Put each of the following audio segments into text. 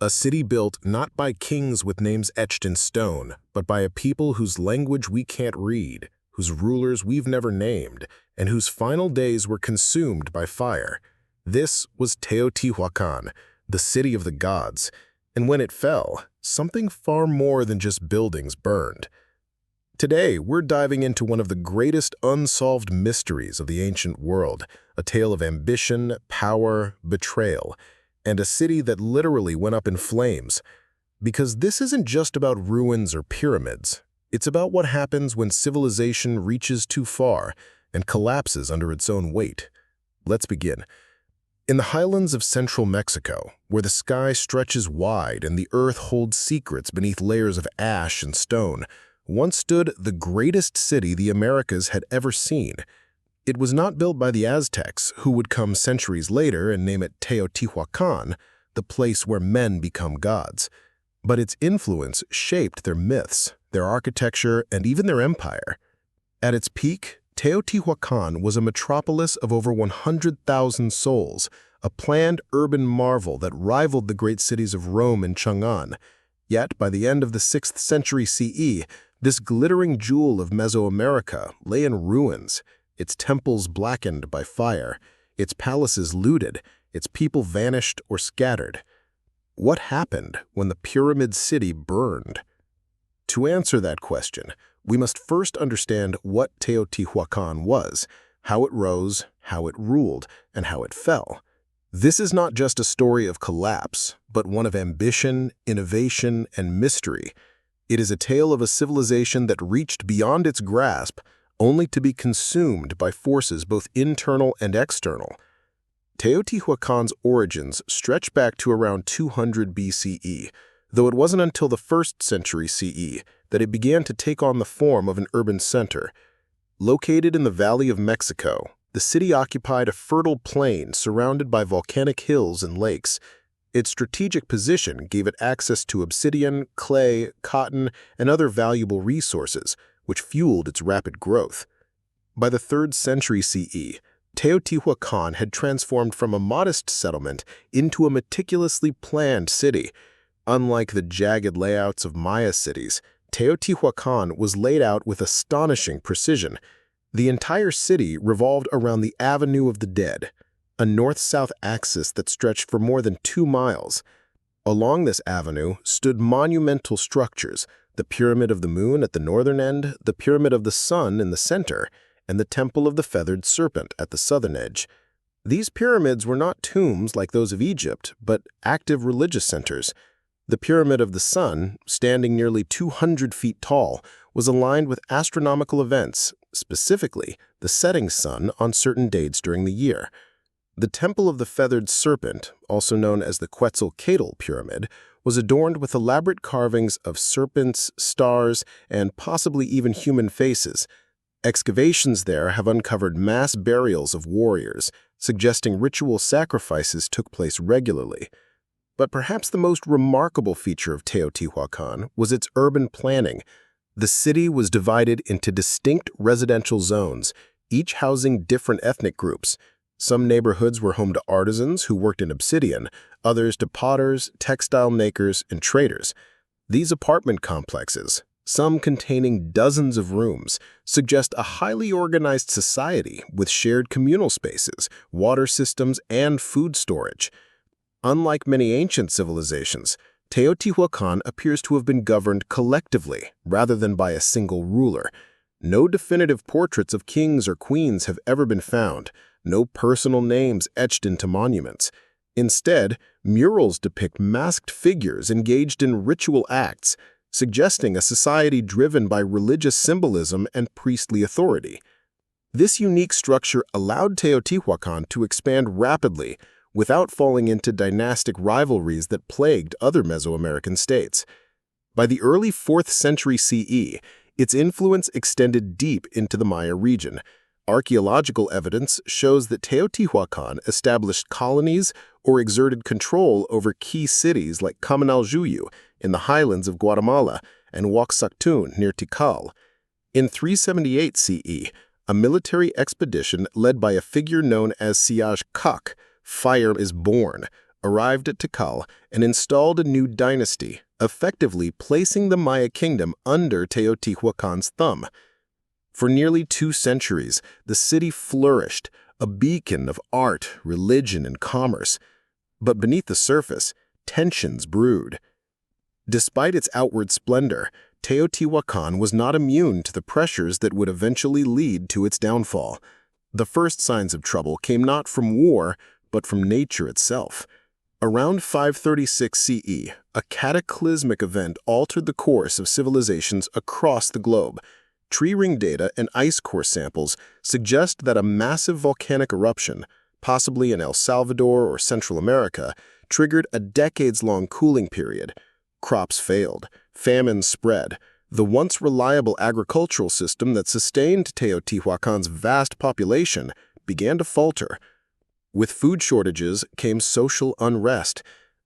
A city built not by kings with names etched in stone, but by a people whose language we can't read, whose rulers we've never named, and whose final days were consumed by fire. This was Teotihuacan, the city of the gods, and when it fell, something far more than just buildings burned. Today, we're diving into one of the greatest unsolved mysteries of the ancient world, a tale of ambition, power, betrayal, and a city that literally went up in flames. Because this isn't just about ruins or pyramids. It's about what happens when civilization reaches too far and collapses under its own weight. Let's begin. In the highlands of central Mexico, where the sky stretches wide and the earth holds secrets beneath layers of ash and stone, once stood the greatest city the Americas had ever seen. It was not built by the Aztecs, who would come centuries later and name it Teotihuacan, the place where men become gods. But its influence shaped their myths, their architecture, and even their empire. At its peak, Teotihuacan was a metropolis of over 100,000 souls, a planned urban marvel that rivaled the great cities of Rome and Chang'an. Yet, by the end of the 6th century CE, this glittering jewel of Mesoamerica lay in ruins, its temples blackened by fire, its palaces looted, its people vanished or scattered. What happened when the pyramid city burned? To answer that question, we must first understand what Teotihuacan was, how it rose, how it ruled, and how it fell. This is not just a story of collapse, but one of ambition, innovation, and mystery. It is a tale of a civilization that reached beyond its grasp, only to be consumed by forces both internal and external. Teotihuacan's origins stretch back to around 200 BCE, though it wasn't until the 1st century CE that it began to take on the form of an urban center. Located in the Valley of Mexico, the city occupied a fertile plain surrounded by volcanic hills and lakes. Its strategic position gave it access to obsidian, clay, cotton, and other valuable resources, which fueled its rapid growth. By the 3rd century CE, Teotihuacan had transformed from a modest settlement into a meticulously planned city. Unlike the jagged layouts of Maya cities, Teotihuacan was laid out with astonishing precision. The entire city revolved around the Avenue of the Dead, a north-south axis that stretched for more than 2 miles. Along this avenue stood monumental structures, the Pyramid of the Moon at the northern end, the Pyramid of the Sun in the center, and the Temple of the Feathered Serpent at the southern edge. These pyramids were not tombs like those of Egypt, but active religious centers. The Pyramid of the Sun, standing nearly 200 feet tall, was aligned with astronomical events, specifically the setting sun on certain dates during the year. The Temple of the Feathered Serpent, also known as the Quetzalcoatl Pyramid, was adorned with elaborate carvings of serpents, stars, and possibly even human faces. Excavations there have uncovered mass burials of warriors, suggesting ritual sacrifices took place regularly. But perhaps the most remarkable feature of Teotihuacan was its urban planning. The city was divided into distinct residential zones, each housing different ethnic groups. Some neighborhoods were home to artisans who worked in obsidian, others to potters, textile makers, and traders. These apartment complexes, some containing dozens of rooms, suggest a highly organized society with shared communal spaces, water systems, and food storage. Unlike many ancient civilizations, Teotihuacan appears to have been governed collectively rather than by a single ruler. No definitive portraits of kings or queens have ever been found, no personal names etched into monuments. Instead, murals depict masked figures engaged in ritual acts, suggesting a society driven by religious symbolism and priestly authority. This unique structure allowed Teotihuacan to expand rapidly without falling into dynastic rivalries that plagued other Mesoamerican states. By the early 4th century CE, its influence extended deep into the Maya region. Archaeological evidence shows that Teotihuacan established colonies or exerted control over key cities like Camanaljuyu in the highlands of Guatemala and Huaxactún near Tikal. In 378 CE, a military expedition led by a figure known as Siaj Kak, Fire is Born, arrived at Tikal and installed a new dynasty, effectively placing the Maya kingdom under Teotihuacan's thumb. For nearly 2 centuries, the city flourished, a beacon of art, religion, and commerce. But beneath the surface, tensions brewed. Despite its outward splendor, Teotihuacan was not immune to the pressures that would eventually lead to its downfall. The first signs of trouble came not from war, but from nature itself. Around 536 CE, a cataclysmic event altered the course of civilizations across the globe. Tree ring data and ice core samples suggest that a massive volcanic eruption, possibly in El Salvador or Central America, triggered a decades-long cooling period. Crops failed, famine spread. The once reliable agricultural system that sustained Teotihuacan's vast population began to falter. With food shortages came social unrest.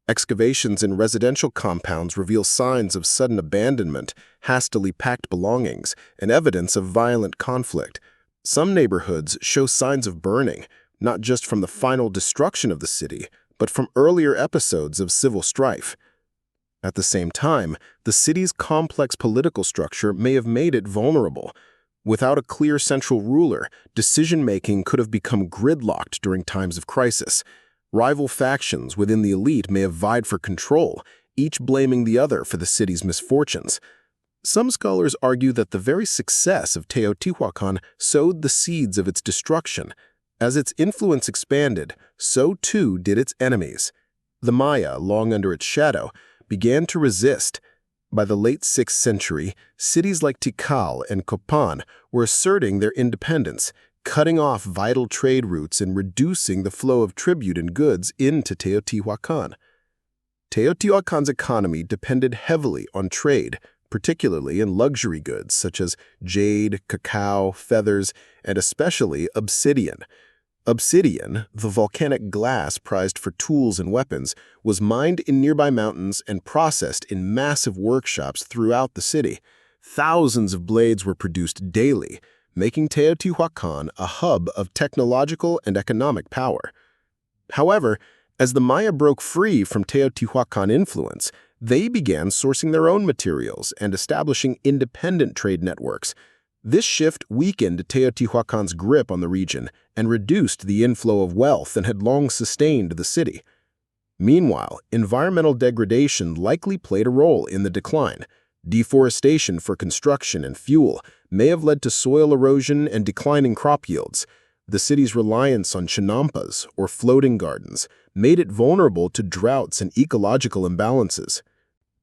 Excavations in residential compounds reveal signs of sudden abandonment, hastily packed belongings, and evidence of violent conflict. Some neighborhoods show signs of burning, not just from the final destruction of the city, but from earlier episodes of civil strife. At the same time, the city's complex political structure may have made it vulnerable. Without a clear central ruler, decision-making could have become gridlocked during times of crisis. Rival factions within the elite may have vied for control, each blaming the other for the city's misfortunes. Some scholars argue that the very success of Teotihuacan sowed the seeds of its destruction. As its influence expanded, so too did its enemies. The Maya, long under its shadow, began to resist. By the late 6th century, cities like Tikal and Copan were asserting their independence, cutting off vital trade routes and reducing the flow of tribute and goods into Teotihuacan. Teotihuacan's economy depended heavily on trade, particularly in luxury goods such as jade, cacao, feathers, and especially obsidian. Obsidian, the volcanic glass prized for tools and weapons, was mined in nearby mountains and processed in massive workshops throughout the city. Thousands of blades were produced daily, making Teotihuacan a hub of technological and economic power. However, as the Maya broke free from Teotihuacan influence, they began sourcing their own materials and establishing independent trade networks. This shift weakened Teotihuacan's grip on the region and reduced the inflow of wealth that had long sustained the city. Meanwhile, environmental degradation likely played a role in the decline. Deforestation for construction and fuel may have led to soil erosion and declining crop yields. The city's reliance on chinampas, or floating gardens, made it vulnerable to droughts and ecological imbalances.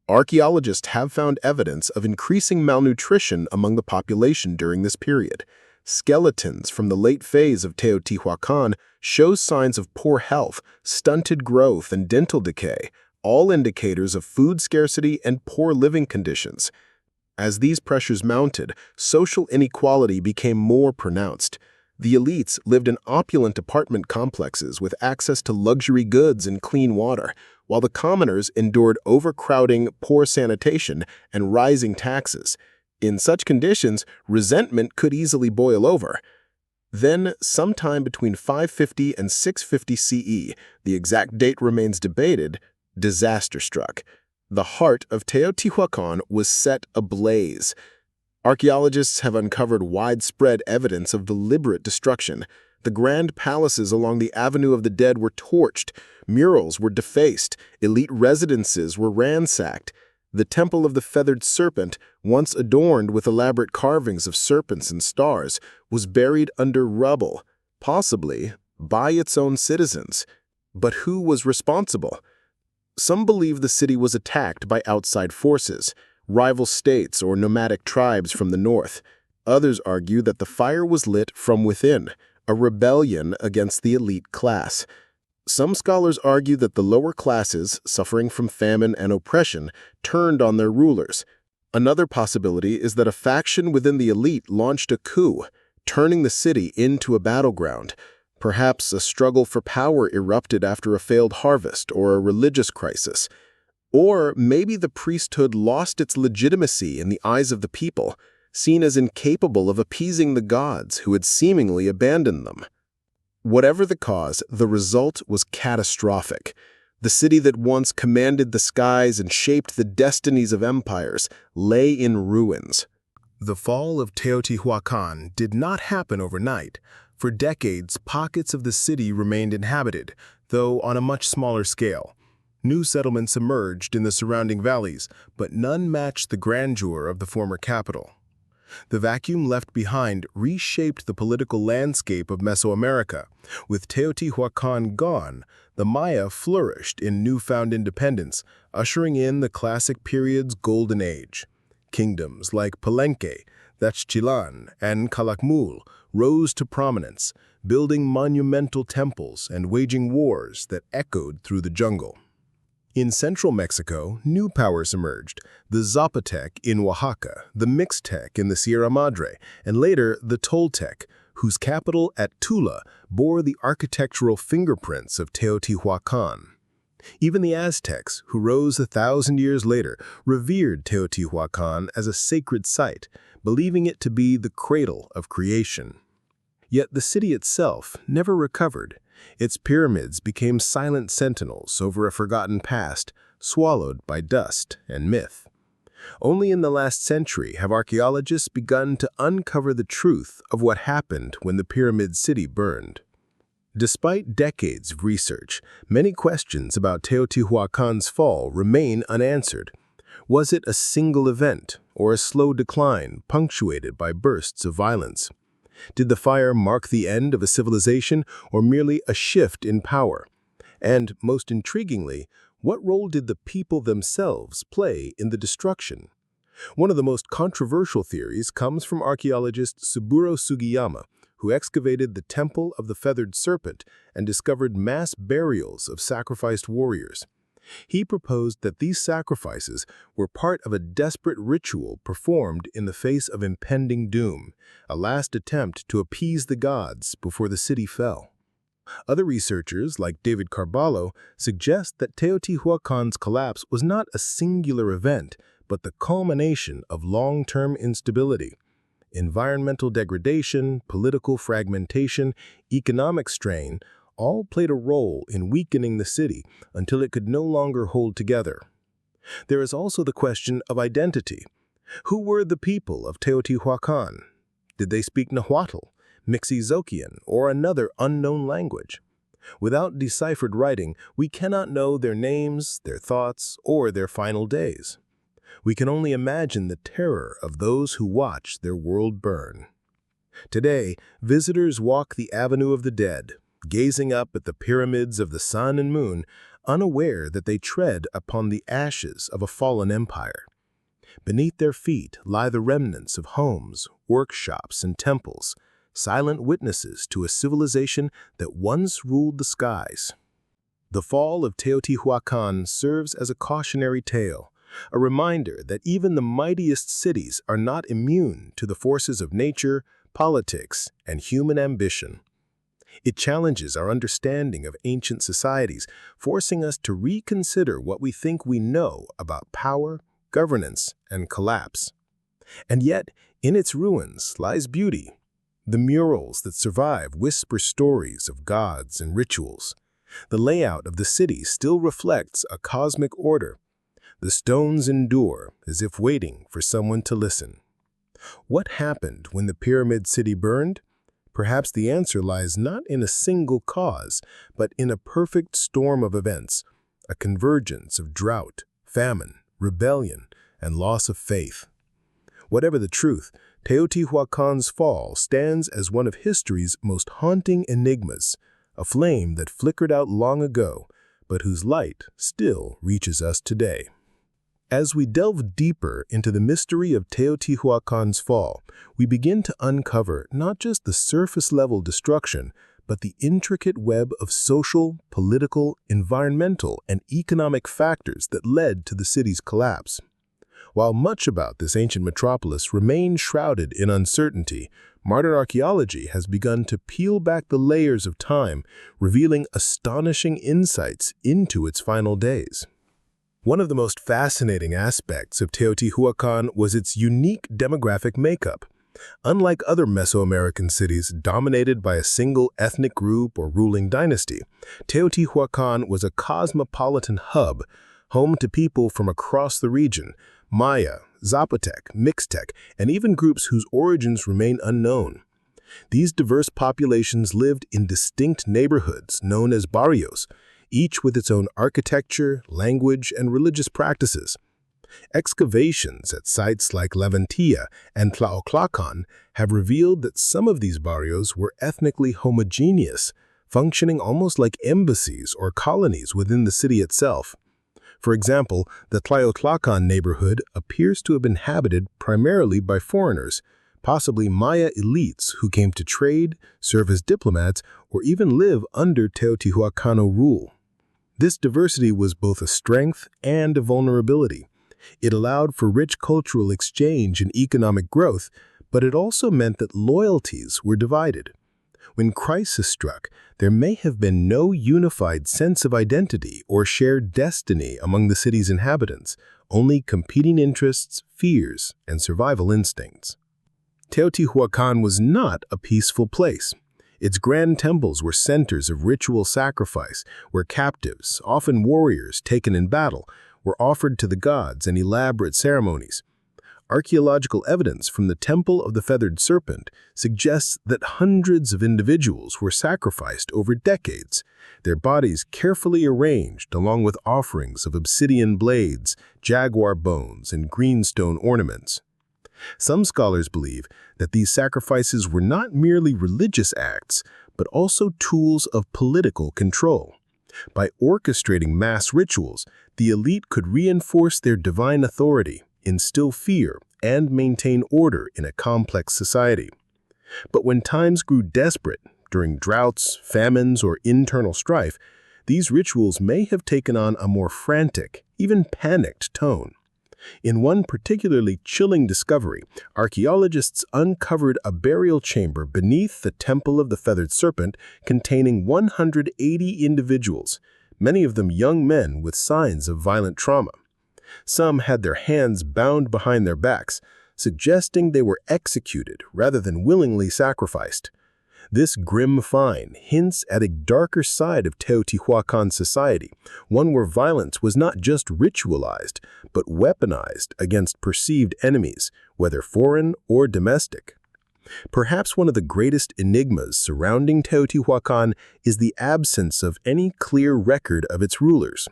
Archaeologists have found evidence of increasing malnutrition among the population during this period. Skeletons from the late phase of Teotihuacan show signs of poor health, stunted growth, and dental decay, all indicators of food scarcity and poor living conditions. As these pressures mounted, social inequality became more pronounced. The elites lived in opulent apartment complexes with access to luxury goods and clean water, while the commoners endured overcrowding, poor sanitation, and rising taxes. In such conditions, resentment could easily boil over. Then, sometime between 550 and 650 CE, the exact date remains debated, disaster struck. The heart of Teotihuacan was set ablaze. Archaeologists have uncovered widespread evidence of deliberate destruction. The grand palaces along the Avenue of the Dead were torched, murals were defaced, elite residences were ransacked. The Temple of the Feathered Serpent, once adorned with elaborate carvings of serpents and stars, was buried under rubble, possibly by its own citizens. But who was responsible? Some believe the city was attacked by outside forces, rival states or nomadic tribes from the north. Others argue that the fire was lit from within, a rebellion against the elite class. Some scholars argue that the lower classes, suffering from famine and oppression, turned on their rulers. Another possibility is that a faction within the elite launched a coup, turning the city into a battleground. Perhaps a struggle for power erupted after a failed harvest or a religious crisis. Or maybe the priesthood lost its legitimacy in the eyes of the people, seen as incapable of appeasing the gods who had seemingly abandoned them. Whatever the cause, the result was catastrophic. The city that once commanded the skies and shaped the destinies of empires lay in ruins. The fall of Teotihuacan did not happen overnight. For decades, pockets of the city remained inhabited, though on a much smaller scale. New settlements emerged in the surrounding valleys, but none matched the grandeur of the former capital. The vacuum left behind reshaped the political landscape of Mesoamerica. With Teotihuacan gone, the Maya flourished in newfound independence, ushering in the classic period's golden age. Kingdoms like Palenque, Tlaxchilan, and Calakmul rose to prominence, building monumental temples and waging wars that echoed through the jungle. In central Mexico, new powers emerged: the Zapotec in Oaxaca, the Mixtec in the Sierra Madre, and later the Toltec, whose capital at Tula bore the architectural fingerprints of Teotihuacan. Even the Aztecs, who rose 1,000 years later, revered Teotihuacan as a sacred site, believing it to be the cradle of creation. Yet the city itself never recovered. Its pyramids became silent sentinels over a forgotten past, swallowed by dust and myth. Only in the last century have archaeologists begun to uncover the truth of what happened when the pyramid city burned. Despite decades of research, many questions about Teotihuacan's fall remain unanswered. Was it a single event, or a slow decline punctuated by bursts of violence? Did the fire mark the end of a civilization, or merely a shift in power? And, most intriguingly, what role did the people themselves play in the destruction? One of the most controversial theories comes from archaeologist Saburo Sugiyama, who excavated the Temple of the Feathered Serpent and discovered mass burials of sacrificed warriors. He proposed that these sacrifices were part of a desperate ritual performed in the face of impending doom, a last attempt to appease the gods before the city fell. Other researchers, like David Carballo, suggest that Teotihuacan's collapse was not a singular event, but the culmination of long-term instability. Environmental degradation, political fragmentation, economic strain all played a role in weakening the city until it could no longer hold together. There is also the question of identity. Who were the people of Teotihuacan? Did they speak Nahuatl, Mixozoquian, or another unknown language? Without deciphered writing, we cannot know their names, their thoughts, or their final days. We can only imagine the terror of those who watch their world burn. Today, visitors walk the Avenue of the Dead, gazing up at the pyramids of the sun and moon, unaware that they tread upon the ashes of a fallen empire. Beneath their feet lie the remnants of homes, workshops, and temples, silent witnesses to a civilization that once ruled the skies. The fall of Teotihuacan serves as a cautionary tale, a reminder that even the mightiest cities are not immune to the forces of nature, politics, and human ambition. It challenges our understanding of ancient societies, forcing us to reconsider what we think we know about power, governance, and collapse. And yet, in its ruins lies beauty. The murals that survive whisper stories of gods and rituals. The layout of the city still reflects a cosmic order. The stones endure as if waiting for someone to listen. What happened when the pyramid city burned? Perhaps the answer lies not in a single cause, but in a perfect storm of events, a convergence of drought, famine, rebellion, and loss of faith. Whatever the truth, Teotihuacan's fall stands as one of history's most haunting enigmas, a flame that flickered out long ago, but whose light still reaches us today. As we delve deeper into the mystery of Teotihuacan's fall, we begin to uncover not just the surface-level destruction, but the intricate web of social, political, environmental, and economic factors that led to the city's collapse. While much about this ancient metropolis remains shrouded in uncertainty, modern archaeology has begun to peel back the layers of time, revealing astonishing insights into its final days. One of the most fascinating aspects of Teotihuacan was its unique demographic makeup. Unlike other Mesoamerican cities dominated by a single ethnic group or ruling dynasty, Teotihuacan was a cosmopolitan hub, home to people from across the region, Maya, Zapotec, Mixtec, and even groups whose origins remain unknown. These diverse populations lived in distinct neighborhoods known as barrios, each with its own architecture, language, and religious practices. Excavations at sites like Levantilla and Teotihuacan have revealed that some of these barrios were ethnically homogeneous, functioning almost like embassies or colonies within the city itself. For example, the Teotihuacan neighborhood appears to have been inhabited primarily by foreigners, possibly Maya elites who came to trade, serve as diplomats, or even live under Teotihuacano rule. This diversity was both a strength and a vulnerability. It allowed for rich cultural exchange and economic growth, but it also meant that loyalties were divided. When crisis struck, there may have been no unified sense of identity or shared destiny among the city's inhabitants, only competing interests, fears, and survival instincts. Teotihuacan was not a peaceful place. Its grand temples were centers of ritual sacrifice, where captives, often warriors taken in battle, were offered to the gods in elaborate ceremonies. Archaeological evidence from the Temple of the Feathered Serpent suggests that hundreds of individuals were sacrificed over decades, their bodies carefully arranged along with offerings of obsidian blades, jaguar bones, and greenstone ornaments. Some scholars believe that these sacrifices were not merely religious acts, but also tools of political control. By orchestrating mass rituals, the elite could reinforce their divine authority, instill fear, and maintain order in a complex society. But when times grew desperate, during droughts, famines, or internal strife, these rituals may have taken on a more frantic, even panicked tone. In one particularly chilling discovery, archaeologists uncovered a burial chamber beneath the Temple of the Feathered Serpent containing 180 individuals, many of them young men with signs of violent trauma. Some had their hands bound behind their backs, suggesting they were executed rather than willingly sacrificed. This grim find hints at a darker side of Teotihuacan society, one where violence was not just ritualized, but weaponized against perceived enemies, whether foreign or domestic. Perhaps one of the greatest enigmas surrounding Teotihuacan is the absence of any clear record of its rulers.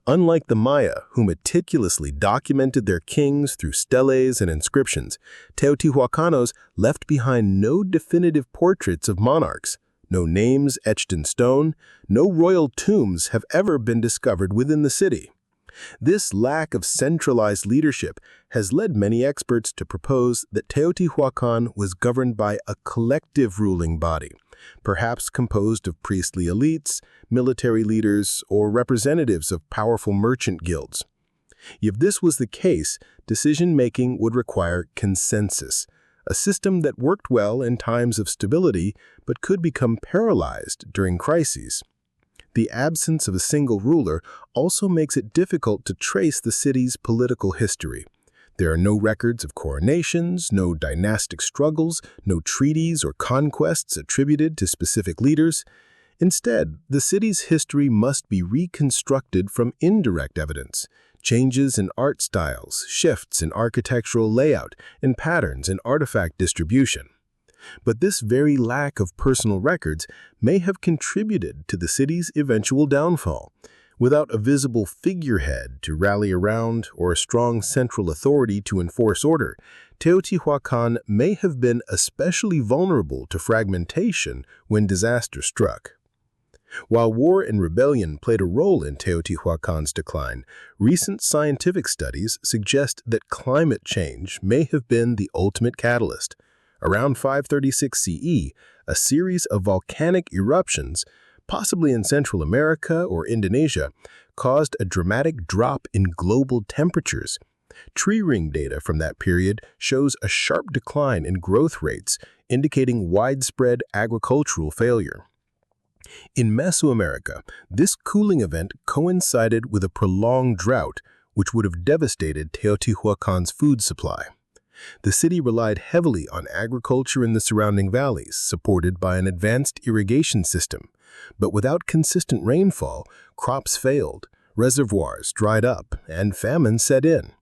Unlike the Maya, who meticulously documented their kings through steles and inscriptions, Teotihuacanos left behind no definitive portraits of monarchs, no names etched in stone, no royal tombs have ever been discovered within the city. This lack of centralized leadership has led many experts to propose that Teotihuacan was governed by a collective ruling body, perhaps composed of priestly elites, military leaders, or representatives of powerful merchant guilds. If this was the case, decision-making would require consensus, a system that worked well in times of stability but could become paralyzed during crises. The absence of a single ruler also makes it difficult to trace the city's political history. There are no records of coronations, no dynastic struggles, no treaties or conquests attributed to specific leaders. Instead, the city's history must be reconstructed from indirect evidence, changes in art styles, shifts in architectural layout, and patterns in artifact distribution. But this very lack of personal records may have contributed to the city's eventual downfall. Without a visible figurehead to rally around or a strong central authority to enforce order, Teotihuacan may have been especially vulnerable to fragmentation when disaster struck. While war and rebellion played a role in Teotihuacan's decline, recent scientific studies suggest that climate change may have been the ultimate catalyst. Around 536 CE, a series of volcanic eruptions, possibly in Central America or Indonesia, caused a dramatic drop in global temperatures. Tree ring data from that period shows a sharp decline in growth rates, indicating widespread agricultural failure. In Mesoamerica, this cooling event coincided with a prolonged drought, which would have devastated Teotihuacan's food supply. The city relied heavily on agriculture in the surrounding valleys, supported by an advanced irrigation system. But without consistent rainfall, crops failed, reservoirs dried up, and famine set in.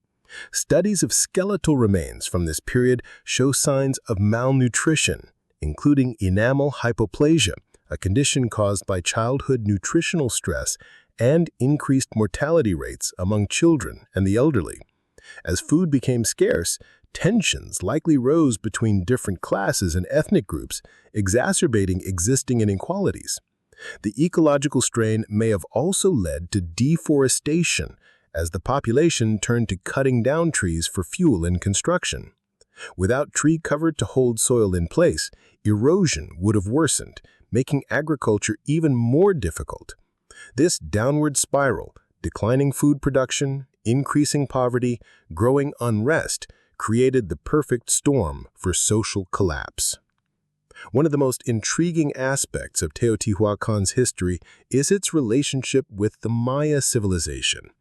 Studies of skeletal remains from this period show signs of malnutrition, including enamel hypoplasia, a condition caused by childhood nutritional stress and increased mortality rates among children and the elderly. As food became scarce, tensions likely rose between different classes and ethnic groups, exacerbating existing inequalities. The ecological strain may have also led to deforestation, as the population turned to cutting down trees for fuel and construction. Without tree cover to hold soil in place, erosion would have worsened, making agriculture even more difficult. This downward spiral, declining food production, increasing poverty, growing unrest, created the perfect storm for social collapse. One of the most intriguing aspects of Teotihuacan's history is its relationship with the Maya civilization.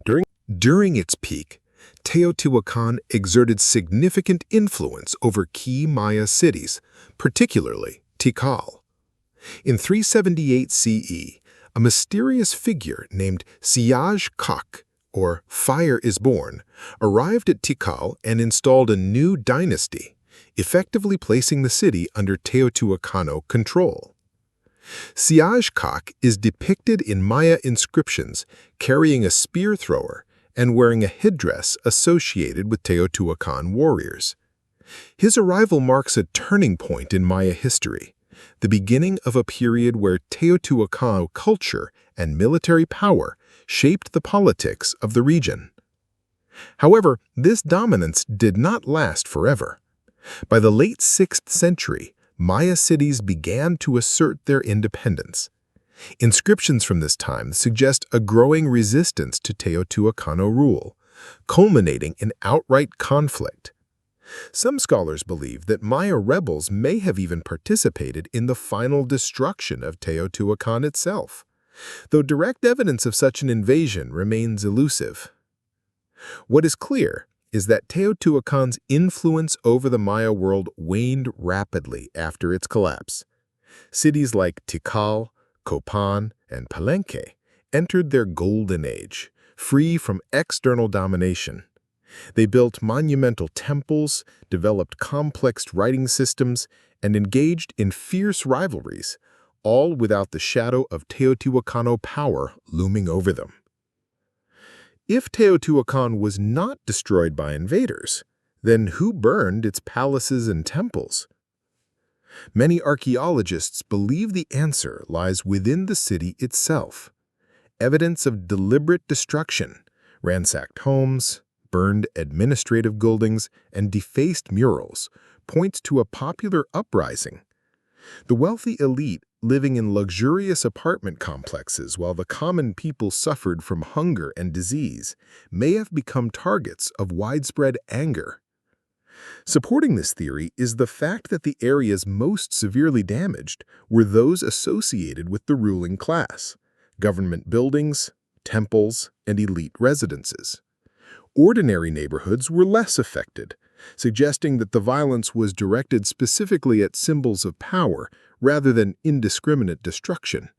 During its peak, Teotihuacan exerted significant influence over key Maya cities, particularly Tikal. In 378 CE, a mysterious figure named Teotihuacan, or Fire is Born, arrived at Tikal and installed a new dynasty, effectively placing the city under Teotihuacano control. Teotihuacan is depicted in Maya inscriptions carrying a spear thrower and wearing a headdress associated with Teotihuacan warriors. His arrival marks a turning point in Maya history, the beginning of a period where Teotihuacan culture and military power shaped the politics of the region. However, this dominance did not last forever. By the late 6th century, Maya cities began to assert their independence. Inscriptions from this time suggest a growing resistance to Teotihuacano rule, culminating in outright conflict. Some scholars believe that Maya rebels may have even participated in the final destruction of Teotihuacan itself, though direct evidence of such an invasion remains elusive. What is clear is that Teotihuacan's influence over the Maya world waned rapidly after its collapse. Cities like Tikal, Copan, and Palenque entered their golden age, free from external domination. They built monumental temples, developed complex writing systems, and engaged in fierce rivalries, all without the shadow of Teotihuacano power looming over them. If Teotihuacan was not destroyed by invaders, then who burned its palaces and temples? Many archaeologists believe the answer lies within the city itself. Evidence of deliberate destruction, ransacked homes, burned administrative buildings, and defaced murals points to a popular uprising. The wealthy elite living in luxurious apartment complexes while the common people suffered from hunger and disease may have become targets of widespread anger. Supporting this theory is the fact that the areas most severely damaged were those associated with the ruling class, government buildings, temples, and elite residences. Ordinary neighborhoods were less affected, suggesting that the violence was directed specifically at symbols of power rather than indiscriminate destruction.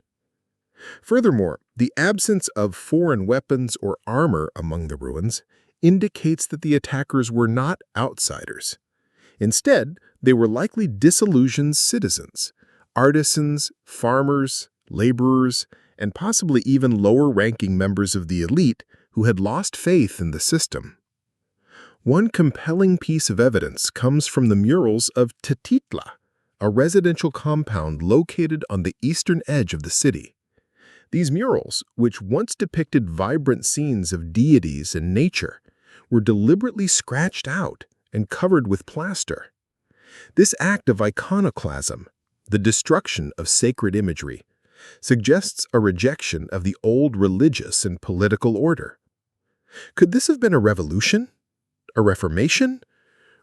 Furthermore, the absence of foreign weapons or armor among the ruins indicates that the attackers were not outsiders. Instead, they were likely disillusioned citizens, artisans, farmers, laborers, and possibly even lower-ranking members of the elite who had lost faith in the system. One compelling piece of evidence comes from the murals of Tetitla, a residential compound located on the eastern edge of the city. These murals, which once depicted vibrant scenes of deities and nature, were deliberately scratched out and covered with plaster. This act of iconoclasm, the destruction of sacred imagery, suggests a rejection of the old religious and political order. Could this have been a revolution, a reformation,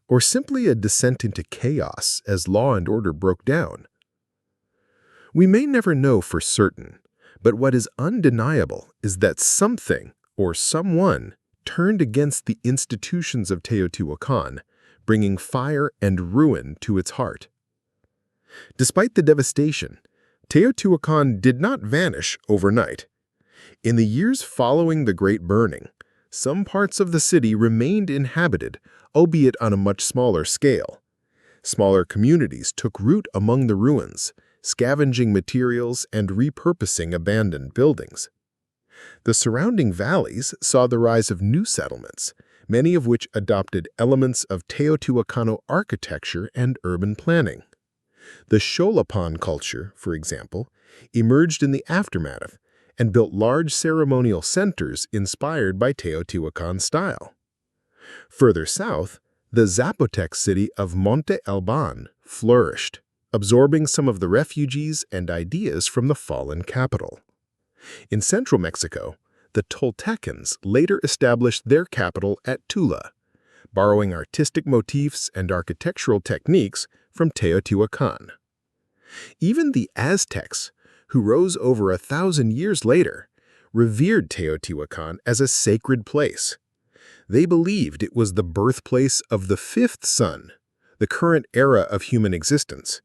or simply a descent into chaos as law and order broke down? We may never know for certain, but what is undeniable is that something or someone turned against the institutions of Teotihuacan, bringing fire and ruin to its heart. Despite the devastation, Teotihuacan did not vanish overnight. In the years following the Great Burning, some parts of the city remained inhabited, albeit on a much smaller scale. Smaller communities took root among the ruins, scavenging materials and repurposing abandoned buildings. The surrounding valleys saw the rise of new settlements, many of which adopted elements of Teotihuacano architecture and urban planning. The Xolopan culture, for example, emerged in the aftermath and built large ceremonial centers inspired by Teotihuacan style. Further south, the Zapotec city of Monte Alban flourished, absorbing some of the refugees and ideas from the fallen capital. In central Mexico, the Toltecans later established their capital at Tula, borrowing artistic motifs and architectural techniques from Teotihuacan. Even the Aztecs, who rose over 1,000 years later, revered Teotihuacan as a sacred place. They believed it was the birthplace of the fifth sun, the current era of human existence,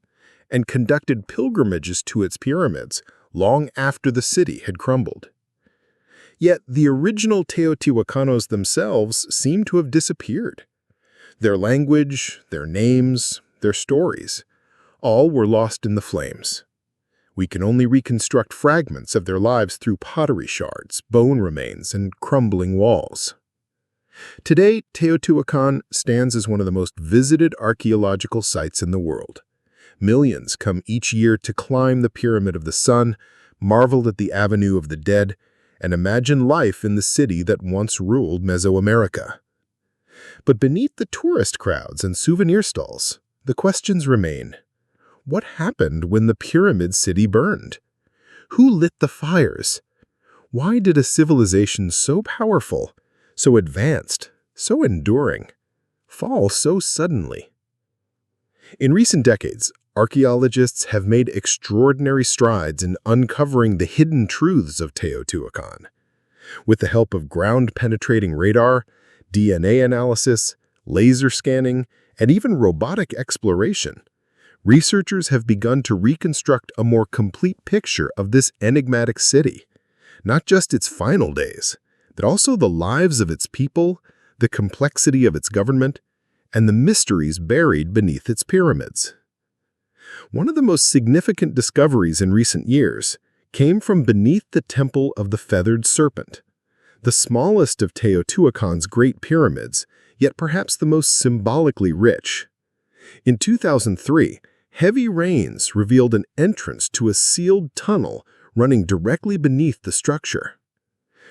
and conducted pilgrimages to its pyramids long after the city had crumbled. Yet the original Teotihuacanos themselves seem to have disappeared. Their language, their names, their stories, all were lost in the flames. We can only reconstruct fragments of their lives through pottery shards, bone remains, and crumbling walls. Today, Teotihuacan stands as one of the most visited archaeological sites in the world. Millions come each year to climb the Pyramid of the Sun, marvel at the Avenue of the Dead, and imagine life in the city that once ruled Mesoamerica. But beneath the tourist crowds and souvenir stalls, the questions remain. What happened when the Pyramid City burned? Who lit the fires? Why did a civilization so powerful, so advanced, so enduring, fall so suddenly? In recent decades, archaeologists have made extraordinary strides in uncovering the hidden truths of Teotihuacan. With the help of ground-penetrating radar, DNA analysis, laser scanning, and even robotic exploration, researchers have begun to reconstruct a more complete picture of this enigmatic city, not just its final days, but also the lives of its people, the complexity of its government, and the mysteries buried beneath its pyramids. One of the most significant discoveries in recent years came from beneath the Temple of the Feathered Serpent, the smallest of Teotihuacan's great pyramids, yet perhaps the most symbolically rich. In 2003, heavy rains revealed an entrance to a sealed tunnel running directly beneath the structure.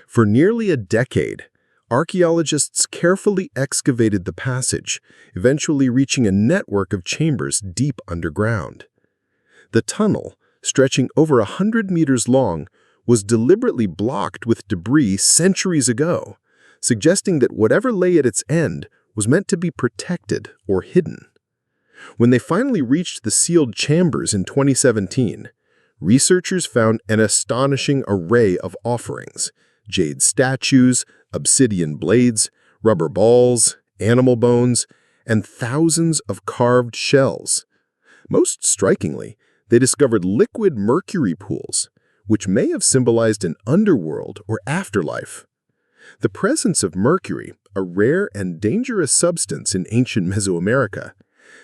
For nearly a decade, archaeologists carefully excavated the passage, eventually reaching a network of chambers deep underground. The tunnel, stretching over 100 meters long, was deliberately blocked with debris centuries ago, suggesting that whatever lay at its end was meant to be protected or hidden. When they finally reached the sealed chambers in 2017, researchers found an astonishing array of offerings: jade statues, obsidian blades, rubber balls, animal bones, and thousands of carved shells. Most strikingly, they discovered liquid mercury pools, which may have symbolized an underworld or afterlife. The presence of mercury, a rare and dangerous substance in ancient Mesoamerica,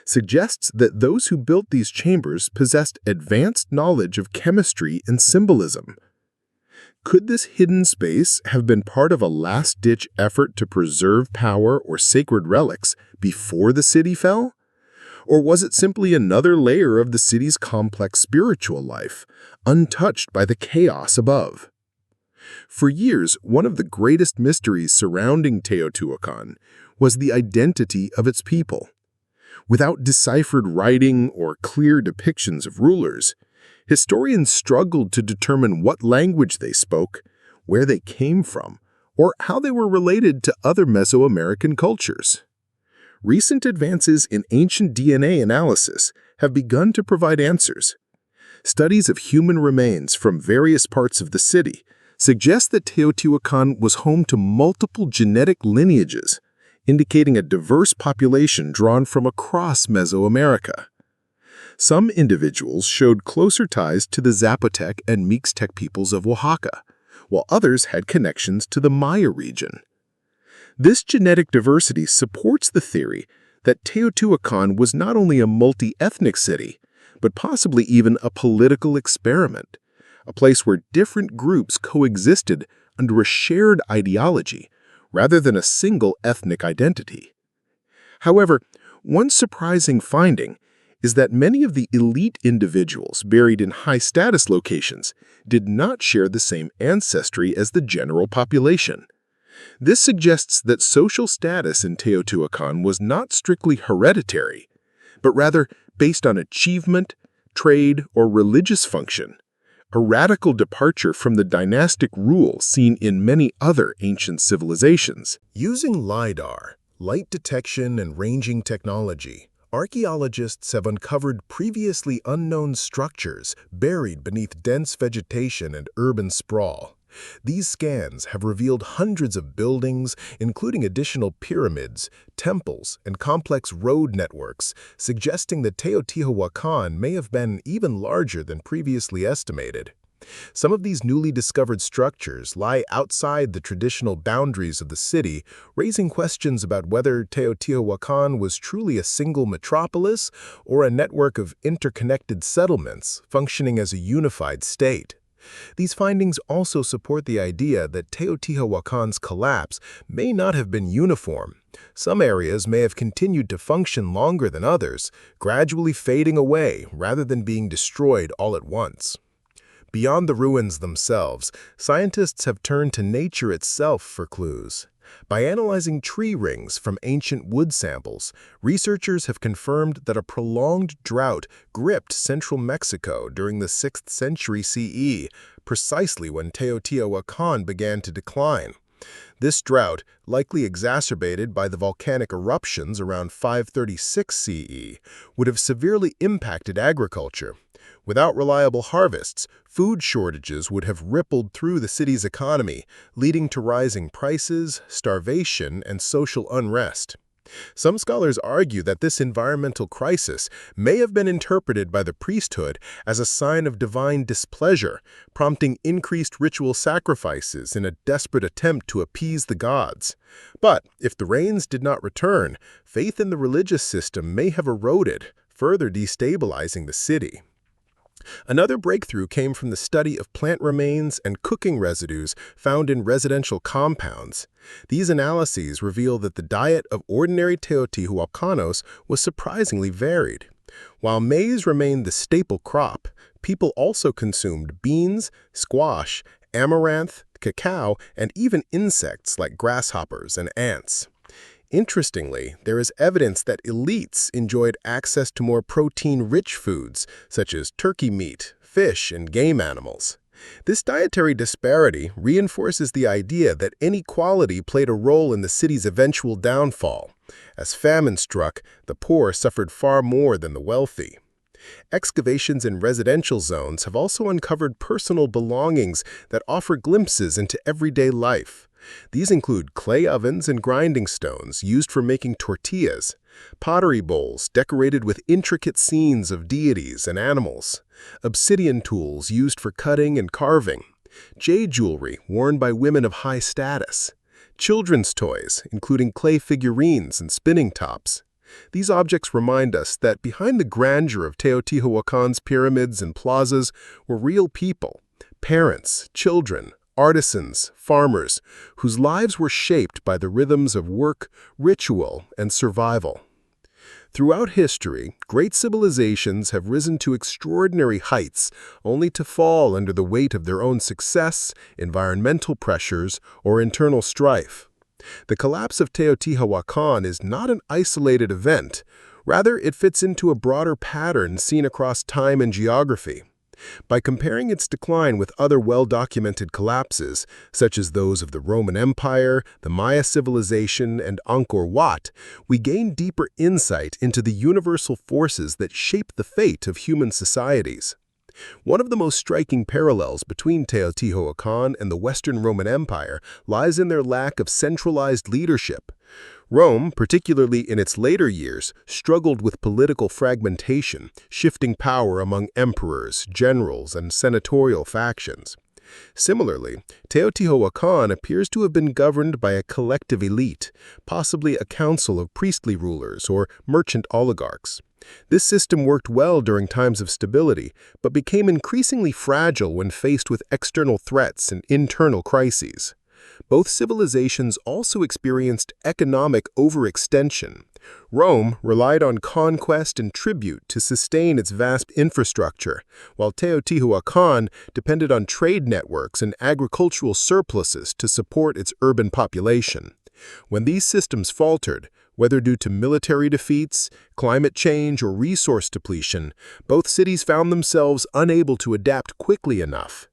suggests that those who built these chambers possessed advanced knowledge of chemistry and symbolism. Could this hidden space have been part of a last-ditch effort to preserve power or sacred relics before the city fell? Or was it simply another layer of the city's complex spiritual life, untouched by the chaos above? For years, one of the greatest mysteries surrounding Teotihuacan was the identity of its people. Without deciphered writing or clear depictions of rulers, historians struggled to determine what language they spoke, where they came from, or how they were related to other Mesoamerican cultures. Recent advances in ancient DNA analysis have begun to provide answers. Studies of human remains from various parts of the city suggest that Teotihuacan was home to multiple genetic lineages, indicating a diverse population drawn from across Mesoamerica. Some individuals showed closer ties to the Zapotec and Mixtec peoples of Oaxaca, while others had connections to the Maya region. This genetic diversity supports the theory that Teotihuacan was not only a multi-ethnic city, but possibly even a political experiment, a place where different groups coexisted under a shared ideology rather than a single ethnic identity. However, one surprising finding is that many of the elite individuals buried in high-status locations did not share the same ancestry as the general population. This suggests that social status in Teotihuacan was not strictly hereditary, but rather based on achievement, trade, or religious function, a radical departure from the dynastic rule seen in many other ancient civilizations. Using LiDAR, light detection and ranging technology, archaeologists have uncovered previously unknown structures buried beneath dense vegetation and urban sprawl. These scans have revealed hundreds of buildings, including additional pyramids, temples, and complex road networks, suggesting that Teotihuacan may have been even larger than previously estimated. Some of these newly discovered structures lie outside the traditional boundaries of the city, raising questions about whether Teotihuacan was truly a single metropolis or a network of interconnected settlements functioning as a unified state. These findings also support the idea that Teotihuacan's collapse may not have been uniform. Some areas may have continued to function longer than others, gradually fading away rather than being destroyed all at once. Beyond the ruins themselves, scientists have turned to nature itself for clues. By analyzing tree rings from ancient wood samples, researchers have confirmed that a prolonged drought gripped central Mexico during the 6th century CE, precisely when Teotihuacan began to decline. This drought, likely exacerbated by the volcanic eruptions around 536 CE, would have severely impacted agriculture. Without reliable harvests, food shortages would have rippled through the city's economy, leading to rising prices, starvation, and social unrest. Some scholars argue that this environmental crisis may have been interpreted by the priesthood as a sign of divine displeasure, prompting increased ritual sacrifices in a desperate attempt to appease the gods. But if the rains did not return, faith in the religious system may have eroded, further destabilizing the city. Another breakthrough came from the study of plant remains and cooking residues found in residential compounds. These analyses reveal that the diet of ordinary Teotihuacanos was surprisingly varied. While maize remained the staple crop, people also consumed beans, squash, amaranth, cacao, and even insects like grasshoppers and ants. Interestingly, there is evidence that elites enjoyed access to more protein-rich foods, such as turkey meat, fish, and game animals. This dietary disparity reinforces the idea that inequality played a role in the city's eventual downfall. As famine struck, the poor suffered far more than the wealthy. Excavations in residential zones have also uncovered personal belongings that offer glimpses into everyday life. These include clay ovens and grinding stones used for making tortillas, pottery bowls decorated with intricate scenes of deities and animals, obsidian tools used for cutting and carving, jade jewelry worn by women of high status, children's toys, including clay figurines and spinning tops. These objects remind us that behind the grandeur of Teotihuacan's pyramids and plazas were real people, parents, children, artisans, farmers, whose lives were shaped by the rhythms of work, ritual, and survival. Throughout history, great civilizations have risen to extraordinary heights only to fall under the weight of their own success, environmental pressures, or internal strife. The collapse of Teotihuacan is not an isolated event. Rather, it fits into a broader pattern seen across time and geography. By comparing its decline with other well-documented collapses, such as those of the Roman Empire, the Maya civilization, and Angkor Wat, we gain deeper insight into the universal forces that shape the fate of human societies. One of the most striking parallels between Teotihuacan and the Western Roman Empire lies in their lack of centralized leadership. Rome, particularly in its later years, struggled with political fragmentation, shifting power among emperors, generals, and senatorial factions. Similarly, Teotihuacan appears to have been governed by a collective elite, possibly a council of priestly rulers or merchant oligarchs. This system worked well during times of stability, but became increasingly fragile when faced with external threats and internal crises. Both civilizations also experienced economic overextension. Rome relied on conquest and tribute to sustain its vast infrastructure, while Teotihuacan depended on trade networks and agricultural surpluses to support its urban population. When these systems faltered, whether due to military defeats, climate change, or resource depletion, both cities found themselves unable to adapt quickly enough.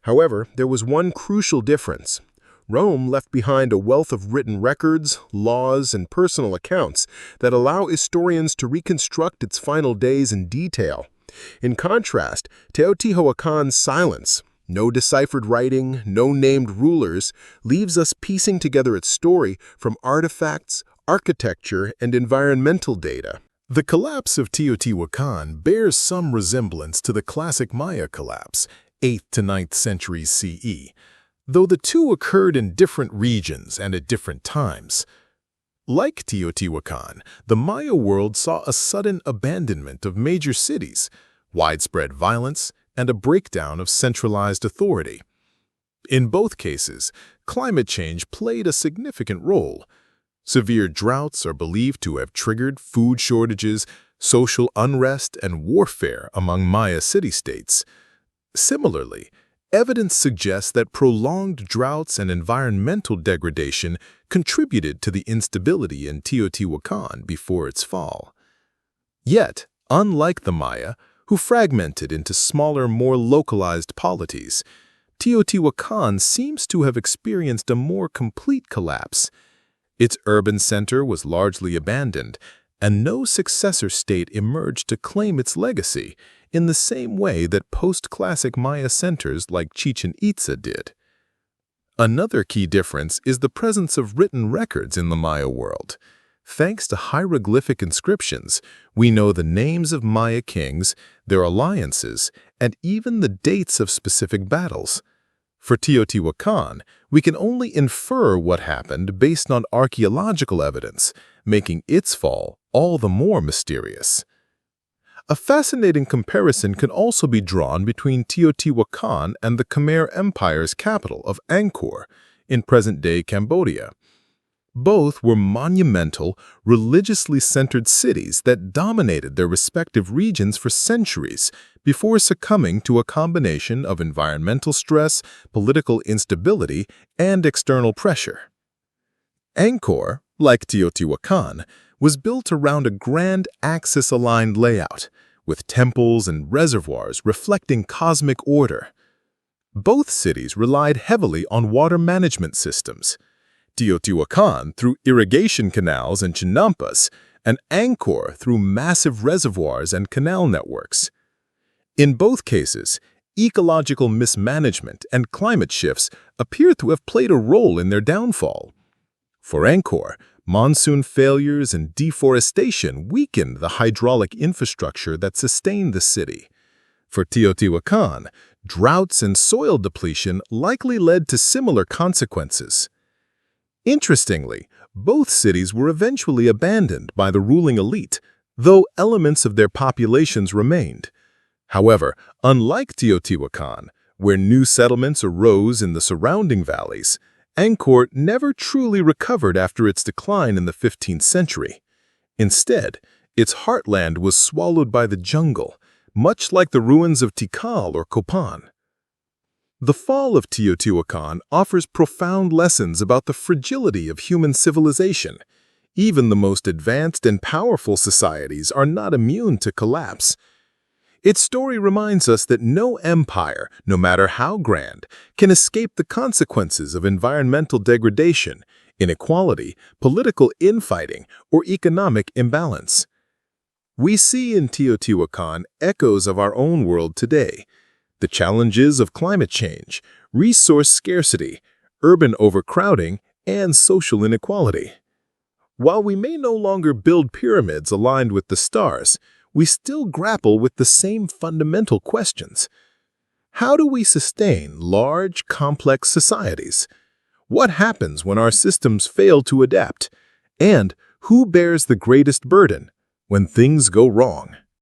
However, there was one crucial difference. Rome left behind a wealth of written records, laws, and personal accounts that allow historians to reconstruct its final days in detail. In contrast, Teotihuacan's silence, no deciphered writing, no named rulers, leaves us piecing together its story from artifacts, architecture, and environmental data. The collapse of Teotihuacan bears some resemblance to the classic Maya collapse, 8th to 9th centuries CE, though the two occurred in different regions and at different times. Like Teotihuacan, the Maya world saw a sudden abandonment of major cities, widespread violence, and a breakdown of centralized authority. In both cases, climate change played a significant role. Severe droughts are believed to have triggered food shortages, social unrest, and warfare among Maya city-states. Similarly, evidence suggests that prolonged droughts and environmental degradation contributed to the instability in Teotihuacan before its fall. Yet, unlike the Maya, who fragmented into smaller, more localized polities, Teotihuacan seems to have experienced a more complete collapse. Its urban center was largely abandoned, and no successor state emerged to claim its legacy in the same way that post-classic Maya centers like Chichen Itza did. Another key difference is the presence of written records in the Maya world. Thanks to hieroglyphic inscriptions, we know the names of Maya kings, their alliances, and even the dates of specific battles. For Teotihuacan, we can only infer what happened based on archaeological evidence, making its fall all the more mysterious. A fascinating comparison can also be drawn between Teotihuacan and the Khmer Empire's capital of Angkor in present-day Cambodia. Both were monumental, religiously centered cities that dominated their respective regions for centuries before succumbing to a combination of environmental stress, political instability, and external pressure. Angkor, like Teotihuacan, was built around a grand axis-aligned layout, with temples and reservoirs reflecting cosmic order. Both cities relied heavily on water management systems, Teotihuacan through irrigation canals and chinampas, and Angkor through massive reservoirs and canal networks. In both cases, ecological mismanagement and climate shifts appear to have played a role in their downfall. For Angkor, monsoon failures and deforestation weakened the hydraulic infrastructure that sustained the city. For Teotihuacan, droughts and soil depletion likely led to similar consequences. Interestingly, both cities were eventually abandoned by the ruling elite, though elements of their populations remained. However, unlike Teotihuacan, where new settlements arose in the surrounding valleys, Angkor never truly recovered after its decline in the 15th century. Instead, its heartland was swallowed by the jungle, much like the ruins of Tikal or Copan. The fall of Teotihuacan offers profound lessons about the fragility of human civilization. Even the most advanced and powerful societies are not immune to collapse. Its story reminds us that no empire, no matter how grand, can escape the consequences of environmental degradation, inequality, political infighting, or economic imbalance. We see in Teotihuacan echoes of our own world today. The challenges of climate change, resource scarcity, urban overcrowding, and social inequality. While we may no longer build pyramids aligned with the stars, we still grapple with the same fundamental questions. How do we sustain large, complex societies? What happens when our systems fail to adapt? And who bears the greatest burden when things go wrong?